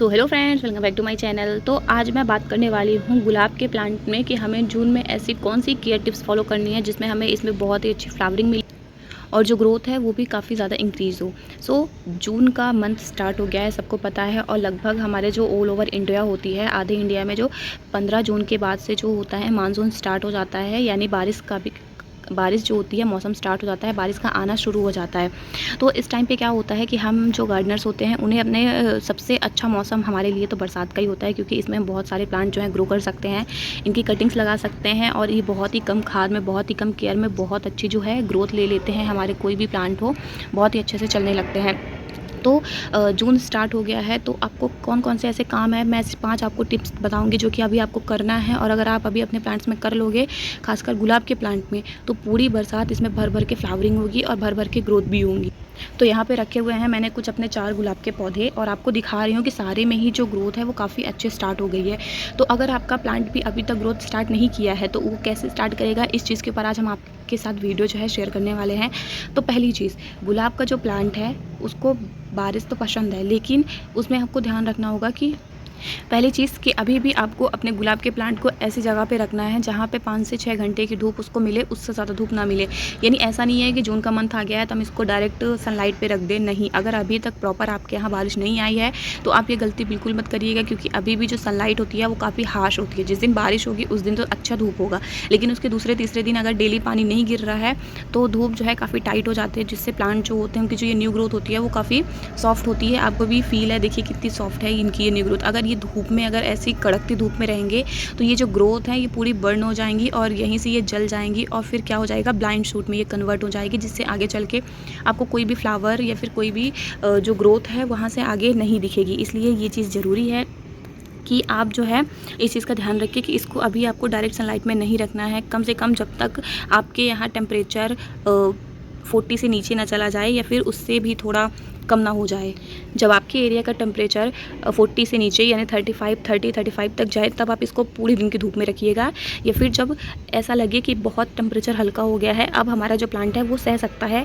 So hello friends, welcome back to my channel. तो आज मैं बात करने वाली हूँ गुलाब के प्लांट में कि हमें जून में ऐसी कौन सी केयर टिप्स फॉलो करनी है जिसमें हमें इसमें बहुत ही अच्छी फ्लावरिंग मिले और जो ग्रोथ है वो भी काफ़ी ज़्यादा इंक्रीज़ हो। सो जून का मंथ स्टार्ट हो गया है, सबको पता है। और लगभग हमारे जो ऑल ओवर इंडिया होती है, आधे इंडिया में जो 15 जून के बाद से जो होता है मानसून स्टार्ट हो जाता है, यानी बारिश जो होती है, मौसम स्टार्ट हो जाता है, बारिश का आना शुरू हो जाता है। तो इस टाइम पे क्या होता है कि हम जो गार्डनर्स होते हैं उन्हें अपने सबसे अच्छा मौसम हमारे लिए तो बरसात का ही होता है, क्योंकि इसमें हम बहुत सारे प्लांट जो हैं ग्रो कर सकते हैं, इनकी कटिंग्स लगा सकते हैं और ये बहुत ही कम खाद में, बहुत ही कम केयर में बहुत अच्छी जो है ग्रोथ ले लेते हैं। हमारे कोई भी प्लांट हो बहुत ही अच्छे से चलने लगते हैं। तो जून स्टार्ट हो गया है, तो आपको कौन कौन से ऐसे काम है, मैं 5 आपको टिप्स बताऊंगी जो कि अभी आपको करना है। और अगर आप अभी अपने प्लांट्स में कर लोगे, खासकर गुलाब के प्लांट में, तो पूरी बरसात इसमें भर भर के फ्लावरिंग होगी और भर भर के ग्रोथ भी होंगी। तो यहाँ पे रखे हुए हैं मैंने कुछ अपने 4 गुलाब के पौधे और आपको दिखा रही हूँ कि सारे में ही जो ग्रोथ है वो काफ़ी अच्छे स्टार्ट हो गई है। तो अगर आपका प्लांट भी अभी तक ग्रोथ स्टार्ट नहीं किया है तो वो कैसे स्टार्ट करेगा, इस चीज़ के ऊपर आज हम आपके साथ वीडियो जो है शेयर करने वाले हैं। तो पहली चीज़, गुलाब का जो प्लांट है उसको बारिश तो पसंद है, लेकिन उसमें आपको ध्यान रखना होगा कि पहली चीज़ कि अभी भी आपको अपने गुलाब के प्लांट को ऐसी जगह पे रखना है जहाँ पे 5 से 6 घंटे की धूप उसको मिले, उससे ज़्यादा धूप ना मिले। यानी ऐसा नहीं है कि जून का मंथ आ गया है तो हम इसको डायरेक्ट सनलाइट पे रख दें, नहीं। अगर अभी तक प्रॉपर आपके यहाँ बारिश नहीं आई है तो आप ये गलती बिल्कुल मत करिएगा, क्योंकि अभी भी जो सनलाइट होती है वो काफ़ी हार्श होती है। जिस दिन बारिश होगी उस दिन तो अच्छा धूप होगा, लेकिन उसके दूसरे तीसरे दिन अगर डेली पानी नहीं गिर रहा है तो धूप जो है काफ़ी टाइट हो जाती है, जिससे प्लांट जो होते हैं उनकी जो ये न्यू ग्रोथ होती है वो काफ़ी सॉफ्ट होती है। आपको भी फील है, देखिए कितनी सॉफ्ट है इनकी ये न्यू ग्रोथ। अगर ये धूप में, अगर ऐसी कड़कती धूप में रहेंगे तो ये जो ग्रोथ है ये पूरी बर्न हो जाएंगी और यहीं से ये जल जाएंगी और फिर क्या हो जाएगा, ब्लाइंड शूट में ये कन्वर्ट हो जाएगी, जिससे आगे चल के आपको कोई भी फ्लावर या फिर कोई भी जो ग्रोथ है वहाँ से आगे नहीं दिखेगी। इसलिए ये चीज़ ज़रूरी है कि आप जो है इस चीज़ का ध्यान रखिए कि इसको अभी आपको डायरेक्ट सनलाइट में नहीं रखना है। कम से कम जब तक आपके यहाँ टेम्परेचर 40 से नीचे ना चला जाए या फिर उससे भी थोड़ा कम ना हो जाए। जब आपके एरिया का टेम्परेचर 40 से नीचे यानी 35 तक जाए, तब आप इसको पूरे दिन की धूप में रखिएगा। या फिर जब ऐसा लगे कि बहुत टेम्परेचर हल्का हो गया है, अब हमारा जो प्लांट है वो सह सकता है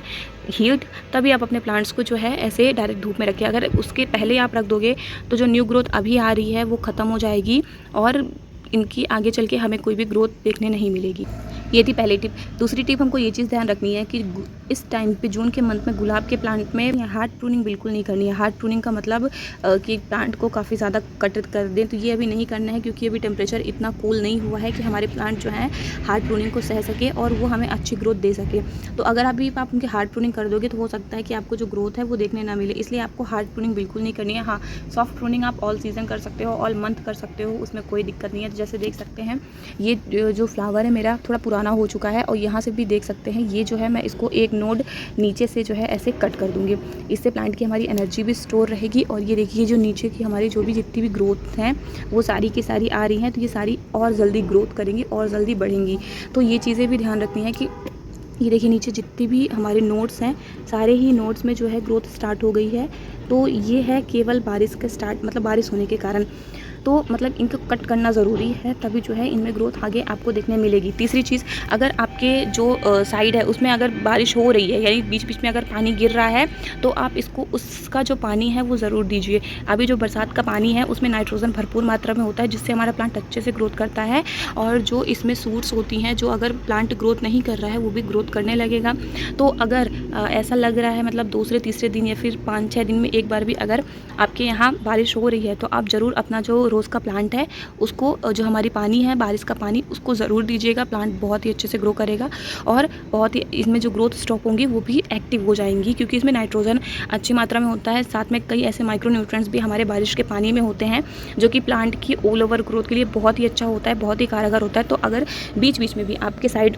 हीट, तभी आप अपने प्लांट्स को जो है ऐसे डायरेक्ट धूप में रखिए। अगर उसके पहले आप रख दोगे तो जो न्यू ग्रोथ अभी आ रही है वो ख़त्म हो जाएगी और इनकी आगे चल के हमें कोई भी ग्रोथ देखने नहीं मिलेगी। ये थी पहली टिप। दूसरी टिप, हमको ये चीज़ ध्यान रखनी है कि इस टाइम पे जून के मंथ में गुलाब के प्लांट में हार्ड प्रूनिंग बिल्कुल नहीं करनी है। हार्ड प्रूनिंग का मतलब कि प्लांट को काफ़ी ज़्यादा कट कर दें, तो ये अभी नहीं करना है, क्योंकि अभी टेम्परेचर इतना कूल नहीं हुआ है कि हमारे प्लांट जो हैं हार्ड प्रूनिंग को सह सके और वो हमें अच्छी ग्रोथ दे सके। तो अगर अभी आप उनकी हार्ड प्रूनिंग कर दोगे तो हो सकता है कि आपको जो ग्रोथ है वो देखने ना मिले, इसलिए आपको हार्ड प्रूनिंग बिल्कुल नहीं करनी है। हाँ, सॉफ्ट प्रूनिंग आप ऑल सीज़न कर सकते हो, ऑल मंथ कर सकते हो, उसमें कोई दिक्कत नहीं है। तो जैसे देख सकते हैं ये जो फ्लावर है मेरा थोड़ा पुराना हो चुका है और यहाँ से भी देख सकते हैं ये जो है मैं इसको एक नोड नीचे से जो है ऐसे कट कर दूँगी। इससे प्लांट की हमारी एनर्जी भी स्टोर रहेगी। और ये देखिए जो नीचे की हमारी जो भी जितनी भी ग्रोथ हैं वो सारी की सारी आ रही हैं, तो ये सारी और जल्दी ग्रोथ करेंगी और जल्दी बढ़ेंगी। तो ये चीज़ें भी ध्यान रखनी है कि ये देखिए नीचे जितनी भी हमारे नोड्स हैं, सारे ही नोड्स में जो है ग्रोथ स्टार्ट हो गई है। तो ये है केवल बारिश का स्टार्ट, मतलब बारिश होने के कारण। तो मतलब इनको कट करना ज़रूरी है, तभी जो है इनमें ग्रोथ आगे आपको देखने मिलेगी। तीसरी चीज़, अगर आपके जो साइड है उसमें अगर बारिश हो रही है, यानी बीच बीच में अगर पानी गिर रहा है, तो आप इसको उसका जो पानी है वो ज़रूर दीजिए। अभी जो बरसात का पानी है उसमें नाइट्रोजन भरपूर मात्रा में होता है, जिससे हमारा प्लांट अच्छे से ग्रोथ करता है। और जो इसमें सूट्स होती हैं, जो अगर प्लांट ग्रोथ नहीं कर रहा है वो भी ग्रोथ करने लगेगा। तो अगर ऐसा लग रहा है, मतलब दूसरे तीसरे दिन या फिर 5-6 दिन में एक बार भी अगर आपके यहाँ बारिश हो रही है, तो आप ज़रूर अपना जो रोज़ का प्लांट है उसको, जो हमारी पानी है बारिश का पानी, उसको ज़रूर दीजिएगा। प्लांट बहुत ही अच्छे से ग्रो करेगा और बहुत ही इसमें जो ग्रोथ स्टॉक होंगी वो भी एक्टिव हो जाएंगी, क्योंकि इसमें नाइट्रोजन अच्छी मात्रा में होता है। साथ में कई ऐसे माइक्रो न्यूट्रिएंट्स भी हमारे बारिश के पानी में होते हैं, जो कि प्लांट की ऑल ओवर ग्रोथ के लिए बहुत ही अच्छा होता है, बहुत ही कारगर होता है। तो अगर बीच बीच में भी आपके साइड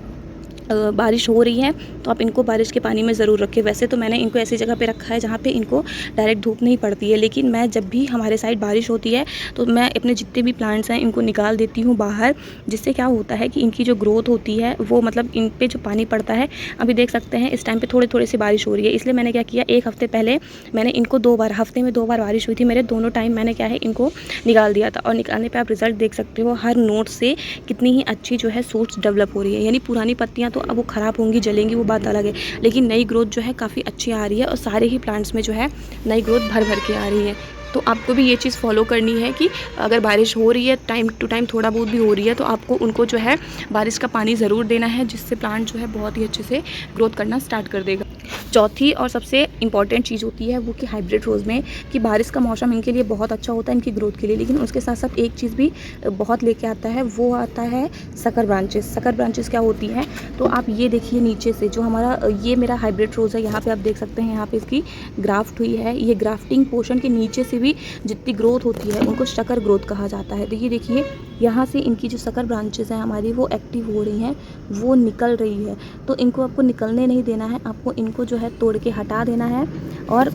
बारिश हो रही है तो आप इनको बारिश के पानी में ज़रूर रखें। वैसे तो मैंने इनको ऐसी जगह पे रखा है जहाँ पे इनको डायरेक्ट धूप नहीं पड़ती है, लेकिन मैं जब भी हमारे साइड बारिश होती है तो मैं अपने जितने भी प्लांट्स हैं इनको निकाल देती हूँ बाहर, जिससे क्या होता है कि इनकी जो ग्रोथ होती है वो, मतलब इन पर जो पानी पड़ता है, अभी देख सकते हैं इस टाइम पर थोड़े थोड़े से बारिश हो रही है। इसलिए मैंने क्या किया, 1 हफ़्ते पहले मैंने इनको 2 बार, हफ्ते में 2 बार बारिश हुई थी मेरे, दोनों टाइम मैंने क्या है इनको निकाल दिया था। और निकालने पर आप रिज़ल्ट देख सकते हो, हर नोट से कितनी ही अच्छी जो है सूट्स डेवलप हो रही है। यानी पुरानी पत्तियाँ तो अब वो ख़राब होंगी, जलेंगी, वो बात अलग है, लेकिन नई ग्रोथ जो है काफ़ी अच्छी आ रही है और सारे ही प्लांट्स में जो है नई ग्रोथ भर भर के आ रही है। तो आपको भी ये चीज़ फॉलो करनी है कि अगर बारिश हो रही है, टाइम टू टाइम थोड़ा बहुत भी हो रही है, तो आपको उनको जो है बारिश का पानी ज़रूर देना है, जिससे प्लांट जो है बहुत ही अच्छे से ग्रोथ करना स्टार्ट कर देगा। चौथी और सबसे इम्पॉर्टेंट चीज़ होती है वो कि हाइब्रिड रोज़ में कि बारिश का मौसम इनके लिए बहुत अच्छा होता है इनकी ग्रोथ के लिए, लेकिन उसके साथ साथ एक चीज़ भी बहुत लेके आता है, वो आता है सकर ब्रांचेस। सकर ब्रांचेस क्या होती हैं, तो आप ये देखिए नीचे से जो हमारा ये मेरा हाइब्रिड रोज़ है, यहाँ पे आप देख सकते हैं, यहाँ पे इसकी ग्राफ्ट हुई है। ये ग्राफ्टिंग पोर्शन के नीचे से भी जितनी ग्रोथ होती है उनको शकर ग्रोथ कहा जाता है। तो ये देखिए यहाँ से इनकी जो सकर ब्रांचेस हैं हमारी वो एक्टिव हो रही हैं, वो निकल रही है। तो इनको आपको निकलने नहीं देना है, आपको इनको जो है तोड़ के हटा देना है। और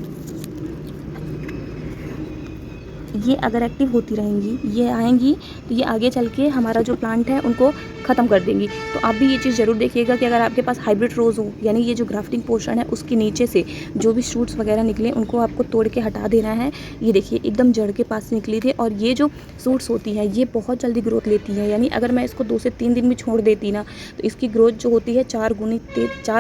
ये अगर एक्टिव होती रहेंगी, ये आएंगी, तो ये आगे चल के हमारा जो प्लांट है उनको ख़त्म कर देंगी। तो आप भी ये चीज़ ज़रूर देखिएगा कि अगर आपके पास हाइब्रिड रोज़ हो, यानी ये जो ग्राफ्टिंग पोर्शन है उसके नीचे से जो भी शूट्स वगैरह निकले उनको आपको तोड़ के हटा देना है। ये देखिए एकदम जड़ के पास से निकली थी, और ये जो शूट्स होती हैं ये बहुत जल्दी ग्रोथ लेती हैं, यानी अगर मैं इसको 2 से 3 दिन भी छोड़ देती ना, तो इसकी ग्रोथ जो होती है 4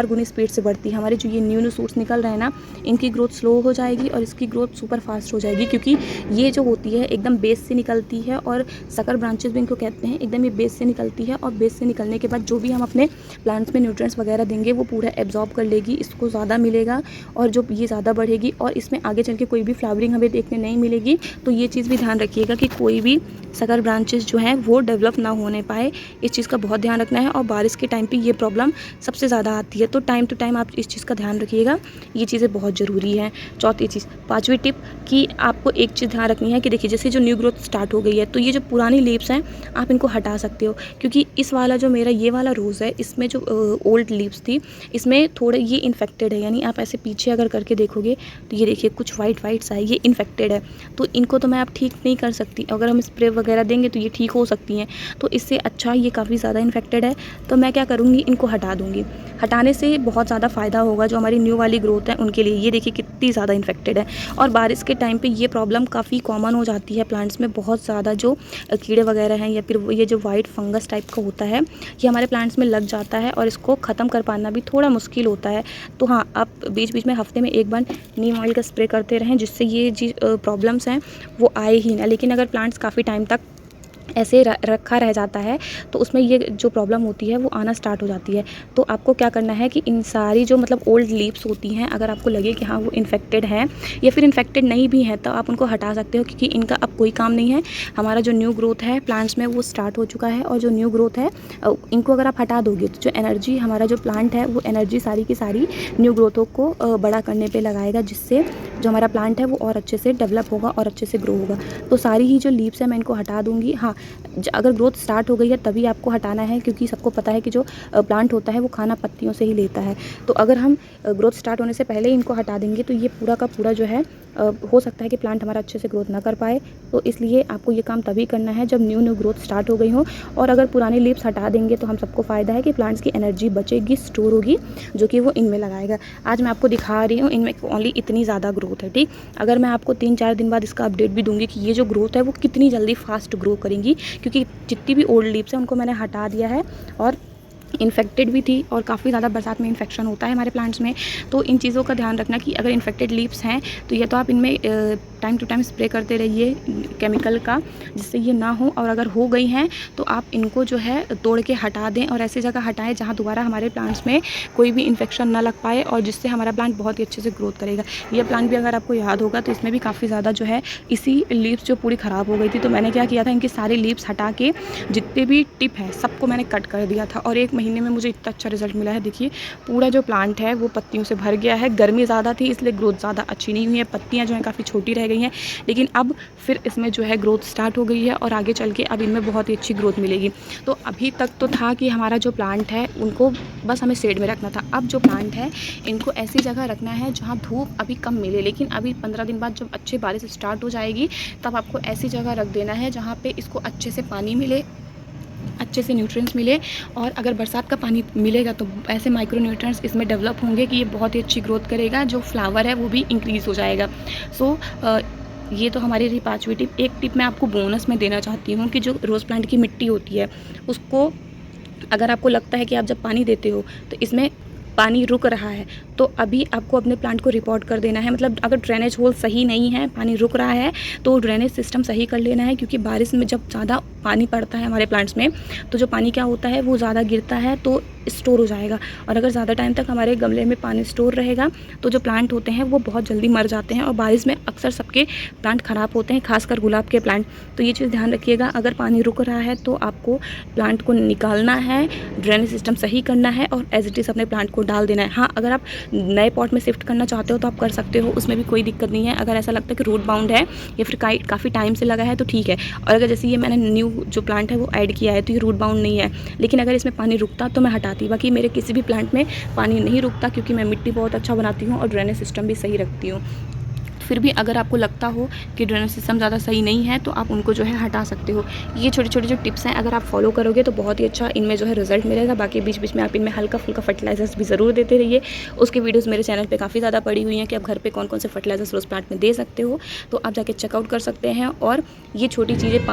गुनी स्पीड से बढ़ती है। हमारे जो ये न्यू शूट्स निकल रहे हैं ना, इनकी ग्रोथ स्लो हो जाएगी और इसकी ग्रोथ सुपर फास्ट हो जाएगी, क्योंकि ये जो होती है एकदम बेस से निकलती है, और सकर ब्रांचेस भी इनको कहते हैं। एकदम ये बेस से निकलती है, और बेस से निकलने के बाद जो भी हम अपने प्लांट्स में न्यूट्रिएंट्स वगैरह देंगे वो पूरा एब्जॉर्ब कर लेगी, इसको ज़्यादा मिलेगा, और जो ये ज़्यादा बढ़ेगी, और इसमें आगे चल के कोई भी फ्लावरिंग हमें देखने नहीं मिलेगी। तो ये चीज़ भी ध्यान रखिएगा कि कोई भी सकर ब्रांचेस जो हैं वो डेवलप ना होने पाए, इस चीज़ का बहुत ध्यान रखना है। और बारिश के टाइम पे ये प्रॉब्लम सबसे ज़्यादा आती है, तो टाइम टू टाइम आप इस चीज़ का ध्यान रखिएगा, ये चीज़ें बहुत ज़रूरी हैं। चौथी चीज़, पाँचवीं टिप कि आपको एक चीज़ ध्यान रखनी है कि देखिए जैसे जो न्यू ग्रोथ स्टार्ट हो गई है, तो ये जो पुरानी लीव्स हैं आप इनको हटा सकते हो, क्योंकि इस वाला जो मेरा ये वाला रोज़ है इसमें जो ओल्ड लीव्स थी इसमें थोड़े ये इन्फेक्टेड है, यानी आप ऐसे पीछे अगर करके देखोगे तो ये देखिए कुछ वाइट सा है, ये इन्फेक्टेड है। तो इनको तो मैं आप ठीक नहीं कर सकती, अगर हम स्प्रे वगैरह देंगे तो ये ठीक हो सकती हैं, तो इससे अच्छा ये काफ़ी ज़्यादा इन्फेक्टेड है, तो मैं क्या करूँगी, इनको हटा दूँगी। हटाने से बहुत ज़्यादा फ़ायदा होगा जो हमारी न्यू वाली ग्रोथ है उनके लिए। ये देखिए कितनी ज़्यादा इन्फेक्टेड है, और बारिश के टाइम पे ये प्रॉब्लम काफ़ी कॉमन हो जाती है प्लांट्स में। बहुत ज़्यादा जो कीड़े वगैरह हैं, या फिर ये जो वाइट फंगस टाइप का होता है, ये हमारे प्लांट्स में लग जाता है, और इसको ख़त्म कर पाना भी थोड़ा मुश्किल होता है। तो हाँ, आप बीच बीच में हफ्ते में एक बार नीम ऑयल का स्प्रे करते रहें, जिससे ये जी प्रॉब्लम्स हैं वो आए ही ना। लेकिन अगर प्लांट्स काफ़ी टाइम तक ऐसे रखा रह जाता है तो उसमें ये जो प्रॉब्लम होती है वो आना स्टार्ट हो जाती है। तो आपको क्या करना है कि इन सारी जो मतलब ओल्ड लीव्स होती हैं, अगर आपको लगे कि हाँ वो इन्फेक्टेड हैं, या फिर इन्फेक्टेड नहीं भी हैं, तो आप उनको हटा सकते हो, क्योंकि इनका अब कोई काम नहीं है। हमारा जो न्यू ग्रोथ है प्लांट्स में वो स्टार्ट हो चुका है, और जो न्यू ग्रोथ है इनको अगर आप हटा दोगे तो जो एनर्जी हमारा जो प्लांट है वो एनर्जी सारी की सारी न्यू ग्रोथों को बड़ा करने पर लगाएगा, जिससे जो हमारा प्लांट है वो और अच्छे से डेवलप होगा और अच्छे से ग्रो होगा। तो सारी ही जो लीव्स है मैं इनको हटा दूँगी। हाँ, अगर ग्रोथ स्टार्ट हो गई है तभी आपको हटाना है, क्योंकि सबको पता है कि जो प्लांट होता है वो खाना पत्तियों से ही लेता है। तो अगर हम ग्रोथ स्टार्ट होने से पहले ही इनको हटा देंगे तो ये पूरा का पूरा जो है हो सकता है कि प्लांट हमारा अच्छे से ग्रोथ ना कर पाए। तो इसलिए आपको ये काम तभी करना है जब न्यू ग्रोथ स्टार्ट हो गई हो, और अगर पुरानी लीव्स हटा देंगे तो हम सबको फ़ायदा है कि प्लांट्स की एनर्जी बचेगी, स्टोर होगी, जो कि वो इनमें लगाएगा। आज मैं आपको दिखा रही हूँ इनमें ओनली इतनी ज़्यादा ग्रोथ है, ठीक। अगर मैं आपको 3-4 दिन बाद इसका अपडेट भी दूंगी कि ये जो ग्रोथ है वो कितनी जल्दी फास्ट ग्रो करेंगी, क्योंकि जितनी भी ओल्ड लीव्स हैं उनको मैंने हटा दिया है, और इन्फेक्टेड भी थी, और काफ़ी ज़्यादा बरसात में इन्फेक्शन होता है हमारे प्लांट्स में। तो इन चीज़ों का ध्यान रखना कि अगर इन्फेक्टेड लीव्स हैं तो ये तो आप इनमें टाइम टू टाइम स्प्रे करते रहिए केमिकल का, जिससे ये ना हो। और अगर हो गई हैं तो आप इनको जो है तोड़ के हटा दें, और ऐसी जगह हटाएं जहाँ दोबारा हमारे प्लांट्स में कोई भी इन्फेक्शन ना लग पाए, और जिससे हमारा प्लांट बहुत ही अच्छे से ग्रोथ करेगा। ये प्लांट भी अगर आपको याद होगा तो इसमें भी काफ़ी ज़्यादा जो है इसी लीव्स जो पूरी ख़राब हो गई थी, तो मैंने क्या किया था, इनकी सारी लीव्स हटा के जितने भी टिप हैं सबको मैंने कट कर दिया था, और 1 महीने में मुझे इतना अच्छा रिजल्ट मिला है। देखिए पूरा जो प्लांट है वो पत्तियों से भर गया है। गर्मी ज़्यादा थी इसलिए ग्रोथ ज़्यादा अच्छी नहीं हुई है, पत्तियाँ जो हैं काफ़ी छोटी रह गई हैं, लेकिन अब फिर इसमें जो है ग्रोथ स्टार्ट हो गई है, और आगे चल के अब इनमें बहुत ही अच्छी ग्रोथ मिलेगी। तो अभी तक तो था कि हमारा जो प्लांट है उनको बस हमें शेड में रखना था, अब जो प्लांट है इनको ऐसी जगह रखना है जहाँ धूप अभी कम मिले, लेकिन अभी 15 दिन बाद जब अच्छी बारिश स्टार्ट हो जाएगी तब आपको ऐसी जगह रख देना है जहाँ पे इसको अच्छे से पानी मिले, अच्छे से न्यूट्रिएंट्स मिले, और अगर बरसात का पानी मिलेगा तो ऐसे माइक्रो न्यूट्रिएंट्स इसमें डेवलप होंगे कि ये बहुत ही अच्छी ग्रोथ करेगा, जो फ्लावर है वो भी इंक्रीज़ हो जाएगा। सो ये तो हमारी रही 5वीं टिप। एक टिप मैं आपको बोनस में देना चाहती हूँ कि जो रोज़ प्लांट की मिट्टी होती है उसको, अगर आपको लगता है कि आप जब पानी देते हो तो इसमें पानी रुक रहा है, तो तो अभी आपको अपने प्लांट को रिपोर्ट कर देना है। मतलब अगर ड्रेनेज होल सही नहीं है, पानी रुक रहा है, तो ड्रेनेज सिस्टम सही कर लेना है, क्योंकि बारिश में जब ज़्यादा पानी पड़ता है हमारे प्लांट्स में, तो जो पानी क्या होता है वो ज़्यादा गिरता है तो स्टोर हो जाएगा, और अगर ज़्यादा टाइम तक हमारे गमले में पानी स्टोर रहेगा तो जो प्लांट होते हैं वो बहुत जल्दी मर जाते हैं, और बारिश में अक्सर सबके प्लांट ख़राब होते हैं, खासकर गुलाब के प्लांट। तो ये चीज़ ध्यान रखिएगा, अगर पानी रुक रहा है तो आपको प्लांट को निकालना है, ड्रेनेज सिस्टम सही करना है और एज इट इज़ अपने प्लांट को डाल देना है। हाँ, अगर आप नए पॉट में शिफ्ट करना चाहते हो तो आप कर सकते हो, उसमें भी कोई दिक्कत नहीं है। अगर ऐसा लगता है कि रूट बाउंड है या फिर काफ़ी टाइम से लगा है तो ठीक है, और अगर जैसे ये मैंने न्यू जो प्लांट है वो ऐड किया है तो ये रूट बाउंड नहीं है, लेकिन अगर इसमें पानी रुकता तो मैं हटाती। बाकी मेरे किसी भी प्लांट में पानी नहीं रुकता, क्योंकि मैं मिट्टी बहुत अच्छा बनाती हूँ और ड्रेनेज सिस्टम भी सही रखती हूँ। फिर भी अगर आपको लगता हो कि ड्रेनेज सिस्टम ज़्यादा सही नहीं है तो आप उनको जो है हटा सकते हो। ये छोटे छोटे जो टिप्स हैं अगर आप फॉलो करोगे तो बहुत ही अच्छा इनमें जो है रिजल्ट मिलेगा। बाकी बीच बीच में आप इनमें हल्का फुल्का फर्टिलाइजर्स भी ज़रूर देते रहिए। उसकी वीडियोज़ मेरे चैनल पर काफ़ी ज़्यादा पड़ी हुई हैं कि आप घर पर कौन कौन से फर्टिलाइजर्स रोज़ प्लांट में दे सकते हो, तो आप जाके चेकआउट कर सकते हैं। और ये छोटी चीज़ें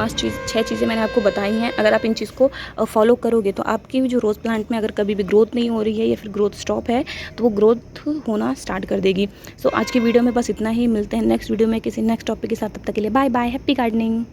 6 चीज़ें मैंने आपको बताई हैं, अगर आप इन चीज़ को फॉलो करोगे तो आपकी जो रोज़ प्लांट में अगर कभी भी ग्रोथ नहीं हो रही है या फिर ग्रोथ स्टॉप है तो वो ग्रोथ होना स्टार्ट कर देगी। सो आज की वीडियो में बस इतना ही, मिलते हैं नेक्स्ट वीडियो में किसी नेक्स्ट टॉपिक के साथ। तब तक के लिए बाय बाय, हैप्पी गार्डनिंग।